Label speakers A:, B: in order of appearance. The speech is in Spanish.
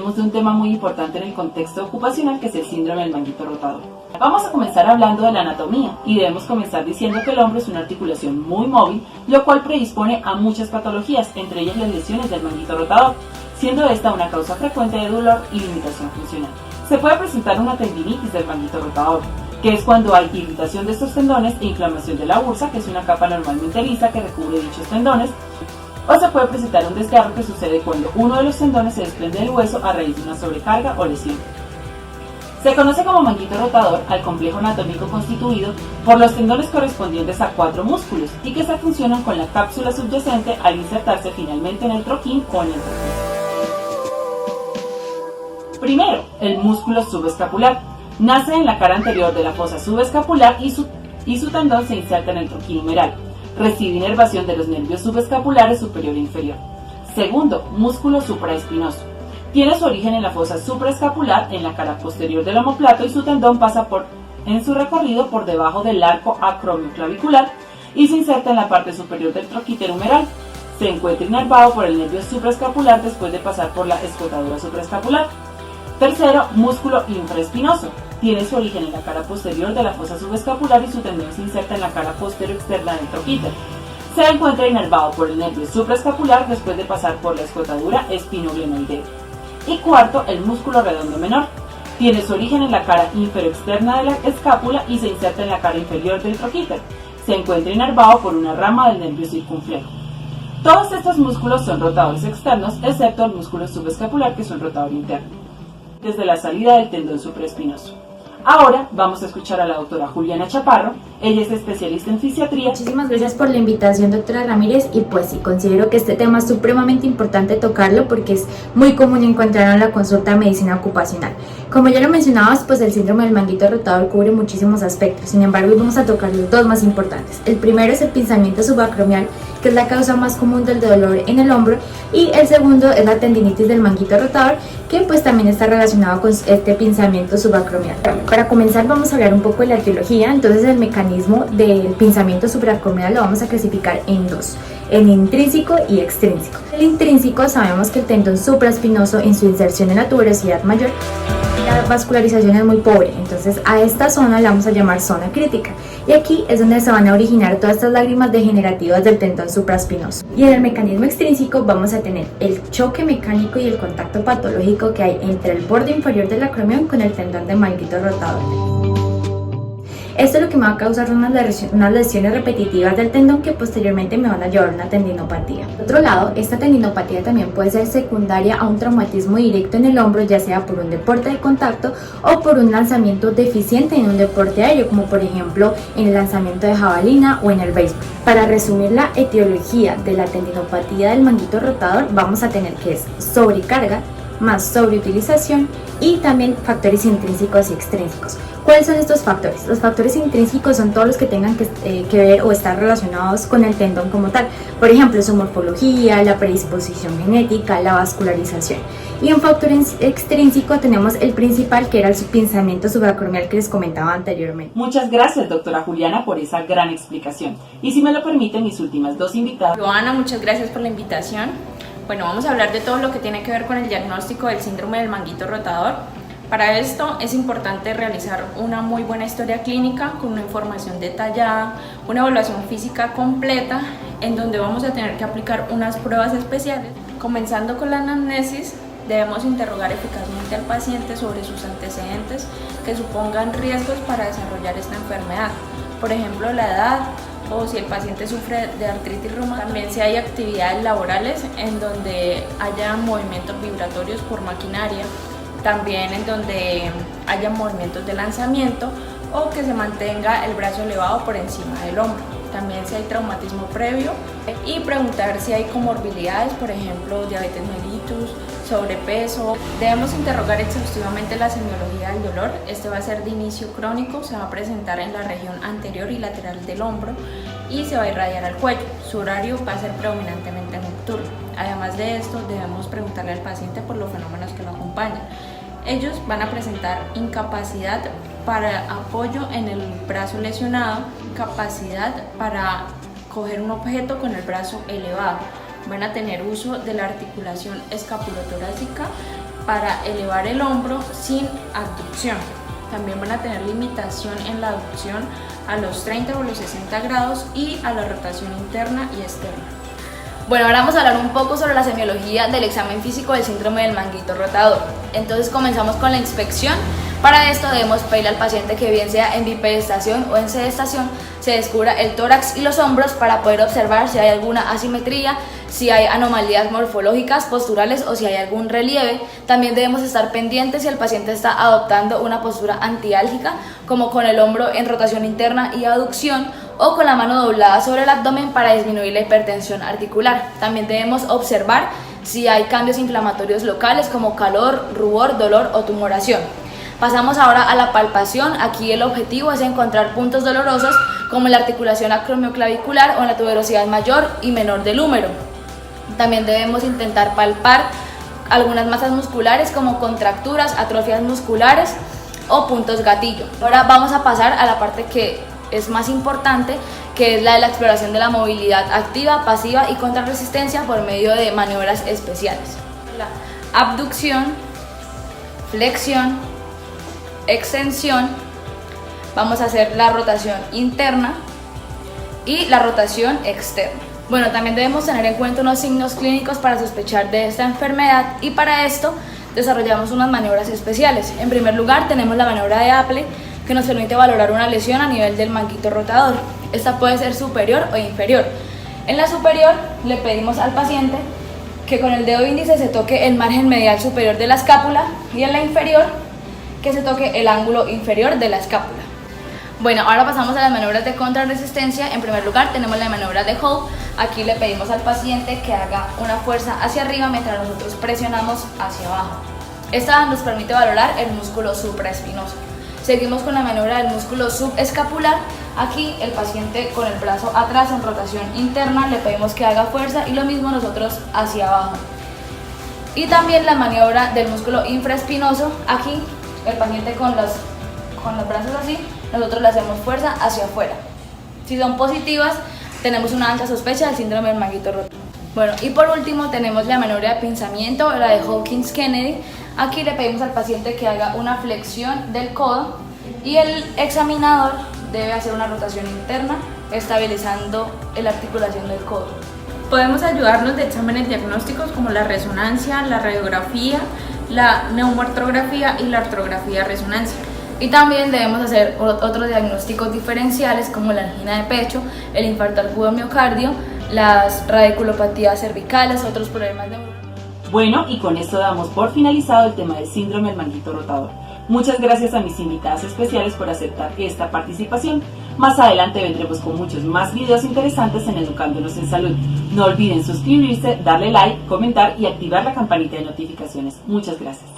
A: hablaremos de un tema muy importante en el contexto ocupacional, que es el síndrome del manguito rotador. Vamos a comenzar hablando de la anatomía y debemos comenzar diciendo que el hombro es una articulación muy móvil, lo cual predispone a muchas patologías, entre ellas las lesiones del manguito rotador, siendo esta una causa frecuente de dolor y limitación funcional. Se puede presentar una tendinitis del manguito rotador, que es cuando hay irritación de estos tendones e inflamación de la bursa, que es una capa normalmente lisa que recubre dichos tendones, o se puede presentar un desgarro que sucede cuando uno de los tendones se desprende del hueso a raíz de una sobrecarga o lesión. Se conoce como manguito rotador al complejo anatómico constituido por los tendones correspondientes a 4 músculos y que se funcionan con la cápsula subyacente al insertarse finalmente en el troquín o en el troquín. Primero, el músculo subescapular. Nace en la cara anterior de la fosa subescapular y su tendón se inserta en el troquín humeral. Recibe inervación de los nervios subescapulares superior e inferior. Segundo, músculo supraespinoso. Tiene su origen en la fosa supraescapular en la cara posterior del omóplato y su tendón pasa en su recorrido por debajo del arco acromioclavicular y se inserta en la parte superior del troquíter humeral. Se encuentra inervado por el nervio supraescapular después de pasar por la escotadura supraescapular. Tercero, músculo infraespinoso. Tiene su origen en la cara posterior de la fosa subescapular y su tendón se inserta en la cara posterior externa del troquíter. Se encuentra inervado por el nervio supraescapular después de pasar por la escotadura espinoglenoidea. Y cuarto, el músculo redondo menor. Tiene su origen en la cara inferoexterna de la escápula y se inserta en la cara inferior del troquíter. Se encuentra inervado por una rama del nervio circunflejo. Todos estos músculos son rotadores externos, excepto el músculo subescapular, que es un rotador interno, desde la salida del tendón supraespinoso. Ahora vamos a escuchar a la doctora Juliana Chaparro. Ella es especialista en fisiatría.
B: Muchísimas gracias por la invitación, doctora Ramírez, y pues sí, considero que este tema es supremamente importante tocarlo porque es muy común encontrarlo en la consulta de medicina ocupacional. Como ya lo mencionabas, pues el síndrome del manguito rotador cubre muchísimos aspectos, sin embargo hoy vamos a tocar los dos más importantes. El primero es el pinzamiento subacromial, que es la causa más común del dolor en el hombro, y el segundo es la tendinitis del manguito rotador, que pues también está relacionado con este pinzamiento subacromial. Para comenzar vamos a hablar un poco de la etiología. Entonces el mecanismo del pinzamiento subacromial lo vamos a clasificar en dos, en intrínseco y extrínseco. El intrínseco sabemos que el tendón supraespinoso en su inserción en la tuberosidad mayor, la vascularización es muy pobre, entonces a esta zona la vamos a llamar zona crítica, y aquí es donde se van a originar todas estas lágrimas degenerativas del tendón supraespinoso. Y en el mecanismo extrínseco vamos a tener el choque mecánico y el contacto patológico que hay entre el borde inferior del acromión con el tendón de manguito rotador. Esto es lo que me va a causar unas lesiones repetitivas del tendón que posteriormente me van a llevar a una tendinopatía. Por otro lado, esta tendinopatía también puede ser secundaria a un traumatismo directo en el hombro, ya sea por un deporte de contacto o por un lanzamiento deficiente en un deporte aéreo, como por ejemplo en el lanzamiento de jabalina o en el béisbol. Para resumir la etiología de la tendinopatía del manguito rotador, vamos a tener que es sobrecarga más sobreutilización y también factores intrínsecos y extrínsecos. ¿Cuáles son estos factores? Los factores intrínsecos son todos los que tengan que ver o estar relacionados con el tendón como tal. Por ejemplo, su morfología, la predisposición genética, la vascularización. Y un factor extrínseco tenemos el principal, que era el pinzamiento subacromial que les comentaba anteriormente.
A: Muchas gracias, doctora Juliana, por esa gran explicación. Y si me lo permiten, mis últimas dos invitadas.
C: Joana, muchas gracias por la invitación. Bueno, vamos a hablar de todo lo que tiene que ver con el diagnóstico del síndrome del manguito rotador. Para esto es importante realizar una muy buena historia clínica con una información detallada, una evaluación física completa, en donde vamos a tener que aplicar unas pruebas especiales. Comenzando con la anamnesis, debemos interrogar eficazmente al paciente sobre sus antecedentes que supongan riesgos para desarrollar esta enfermedad. Por ejemplo, la edad, o si el paciente sufre de artritis reumatoide. También si hay actividades laborales en donde haya movimientos vibratorios por maquinaria, también en donde haya movimientos de lanzamiento o que se mantenga el brazo elevado por encima del hombro. También si hay traumatismo previo y preguntar si hay comorbilidades, por ejemplo diabetes mellitus, sobrepeso. Debemos interrogar exhaustivamente la semiología del dolor. Este va a ser de inicio crónico, se va a presentar en la región anterior y lateral del hombro y se va a irradiar al cuello. Su horario va a ser predominantemente nocturno. Además de esto, debemos preguntarle al paciente por los fenómenos que lo acompañan. Ellos van a presentar incapacidad para apoyo en el brazo lesionado, capacidad para coger un objeto con el brazo elevado. Van a tener uso de la articulación escapulotorácica para elevar el hombro sin abducción. También van a tener limitación en la abducción a los 30 o los 60 grados y a la rotación interna y externa.
D: Bueno, ahora vamos a hablar un poco sobre la semiología del examen físico del síndrome del manguito rotador. Entonces comenzamos con la inspección. Para esto debemos pedirle al paciente que bien sea en bipedestación o en sedestación se descubra el tórax y los hombros para poder observar si hay alguna asimetría, si hay anomalías morfológicas, posturales o si hay algún relieve. También debemos estar pendientes si el paciente está adoptando una postura antiálgica, como con el hombro en rotación interna y abducción o con la mano doblada sobre el abdomen para disminuir la hipertensión articular. También debemos observar si hay cambios inflamatorios locales como calor, rubor, dolor o tumoración. Pasamos ahora a la palpación. Aquí el objetivo es encontrar puntos dolorosos como en la articulación acromioclavicular o en la tuberosidad mayor y menor del húmero. También debemos intentar palpar algunas masas musculares como contracturas, atrofias musculares o puntos gatillo. Ahora vamos a pasar a la parte que es más importante, que es la de la exploración de la movilidad activa, pasiva y contrarresistencia por medio de maniobras especiales. La abducción, flexión, extensión, vamos a hacer la rotación interna y la rotación externa. Bueno, también debemos tener en cuenta unos signos clínicos para sospechar de esta enfermedad y para esto desarrollamos unas maniobras especiales. En primer lugar tenemos la maniobra de Aple, que nos permite valorar una lesión a nivel del manguito rotador. Esta puede ser superior o inferior. En la superior le pedimos al paciente que con el dedo índice se toque el margen medial superior de la escápula y en la inferior que se toque el ángulo inferior de la escápula. Bueno, ahora pasamos a las maniobras de contrarresistencia. En primer lugar tenemos la maniobra de hold. Aquí le pedimos al paciente que haga una fuerza hacia arriba mientras nosotros presionamos hacia abajo. Esta nos permite valorar el músculo supraespinoso. Seguimos con la maniobra del músculo subescapular. Aquí el paciente con el brazo atrás en rotación interna le pedimos que haga fuerza y lo mismo nosotros hacia abajo. Y también la maniobra del músculo infraespinoso. Aquí el paciente con los brazos así, nosotros le hacemos fuerza hacia afuera. Si son positivas, tenemos una alta sospecha del síndrome del manguito roto. Bueno, y por último tenemos la maniobra de pinzamiento, la de Hawkins-Kennedy. Aquí le pedimos al paciente que haga una flexión del codo y el examinador debe hacer una rotación interna, estabilizando la articulación del codo.
C: Podemos ayudarnos de exámenes diagnósticos como la resonancia, la radiografía, la neumoartrografía y la artrografía-resonancia.
D: Y también debemos hacer otros diagnósticos diferenciales como la angina de pecho, el infarto agudo miocardio, las radiculopatías cervicales, otros problemas de...
A: Bueno, y con esto damos por finalizado el tema del síndrome del manguito rotador. Muchas gracias a mis invitadas especiales por aceptar esta participación. Más adelante vendremos con muchos más videos interesantes en Educándonos en Salud. No olviden suscribirse, darle like, comentar y activar la campanita de notificaciones. Muchas gracias.